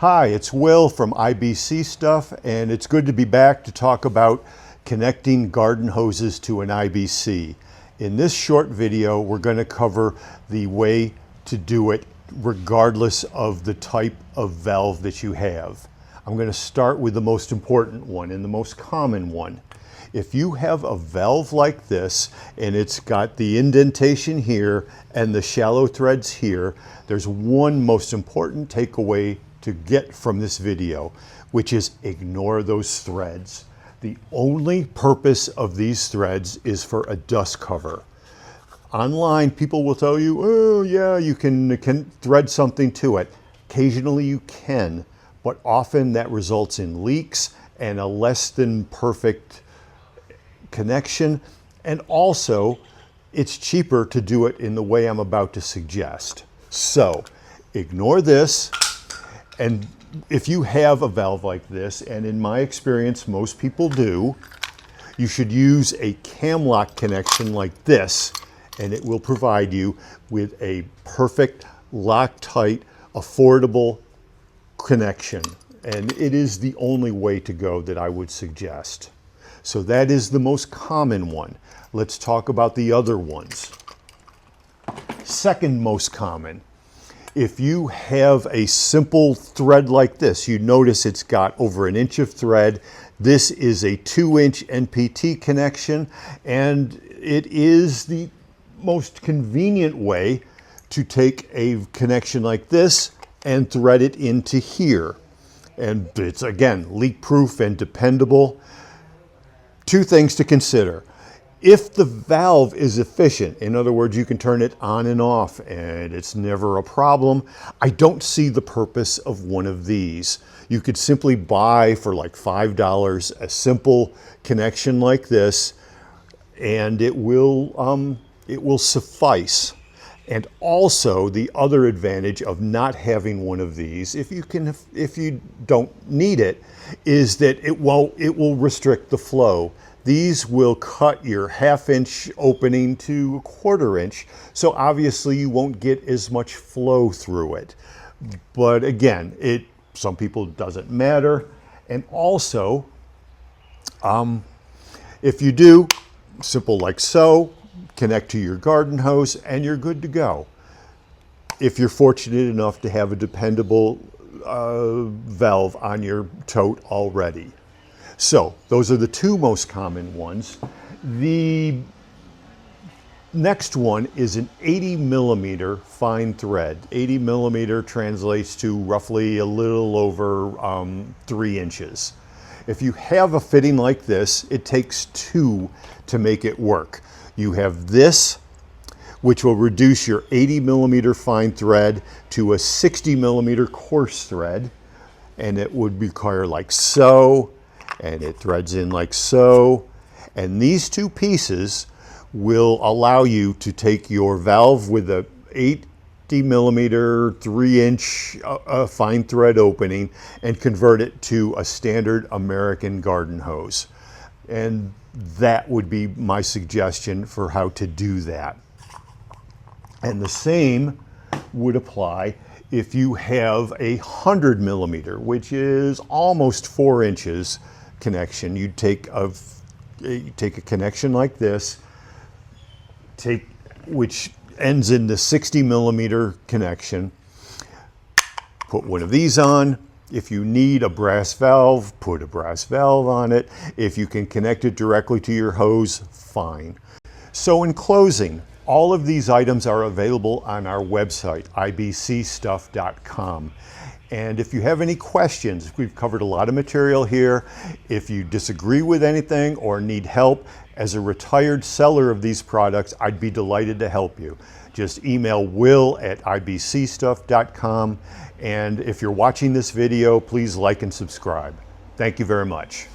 Hi, it's Will from IBC Stuff, and it's good to be back to talk about connecting garden hoses to an IBC. In this short video, we're going to cover the way to do it regardless of the type of valve that you have. I'm going to start with the most important one and the most common one. If you have a valve like this and it's got the indentation here and the shallow threads here, there's one most important takeaway to get from this video, which is ignore those threads. The only purpose of these threads is for a dust cover. Online, people will tell you, oh yeah, you can thread something to it. Occasionally you can, but often that results in leaks and a less than perfect connection. And also, it's cheaper to do it in the way I'm about to suggest. So, ignore this. And if you have a valve like this, and in my experience, most people do, you should use a Camlock connection like this, and it will provide you with a perfect, Loctite, affordable connection. And it is the only way to go that I would suggest. So that is the most common one. Let's talk about the other ones. Second most common. If you have a simple thread like this, you notice it's got over 1 inch of thread. This is a 2-inch NPT connection, and it is the most convenient way to take a connection like this and thread it into here. And it's, again, leak-proof and dependable. Two things to consider. If the valve is efficient, in other words, you can turn it on and off and it's never a problem, I don't see the purpose of one of these. You could simply buy for like $5 a simple connection like this, and it will suffice. And also, the other advantage of not having one of these, if you don't need it, is that it will restrict the flow. These will cut your 1/2 inch opening to 1/4 inch, so obviously you won't get as much flow through it. But again, some people it doesn't matter. And also, if you do, simple like so, connect to your garden hose and you're good to go. If you're fortunate enough to have a dependable valve on your tote already. So those are the two most common ones. The next one is an 80 millimeter fine thread. 80 millimeter translates to roughly a little over 3 inches. If you have a fitting like this, it takes 2 to make it work. You have this, which will reduce your 80 millimeter fine thread to a 60 millimeter coarse thread, and it would require like so, and it threads in like so. And these two pieces will allow you to take your valve with a 80 millimeter 3-inch fine thread opening and convert it to a standard American garden hose. And that would be my suggestion for how to do that. And the same would apply if you have a 100 millimeter, which is almost 4 inches connection. You take a connection like this, which ends in the 60 millimeter connection, put one of these on. If you need a brass valve, put a brass valve on it. If you can connect it directly to your hose, fine. So in closing, all of these items are available on our website, ibcstuff.com. And if you have any questions, we've covered a lot of material here. If you disagree with anything or need help, as a retired seller of these products, I'd be delighted to help you. Just email will@ibcstuff.com. And if you're watching this video, please like and subscribe. Thank you very much.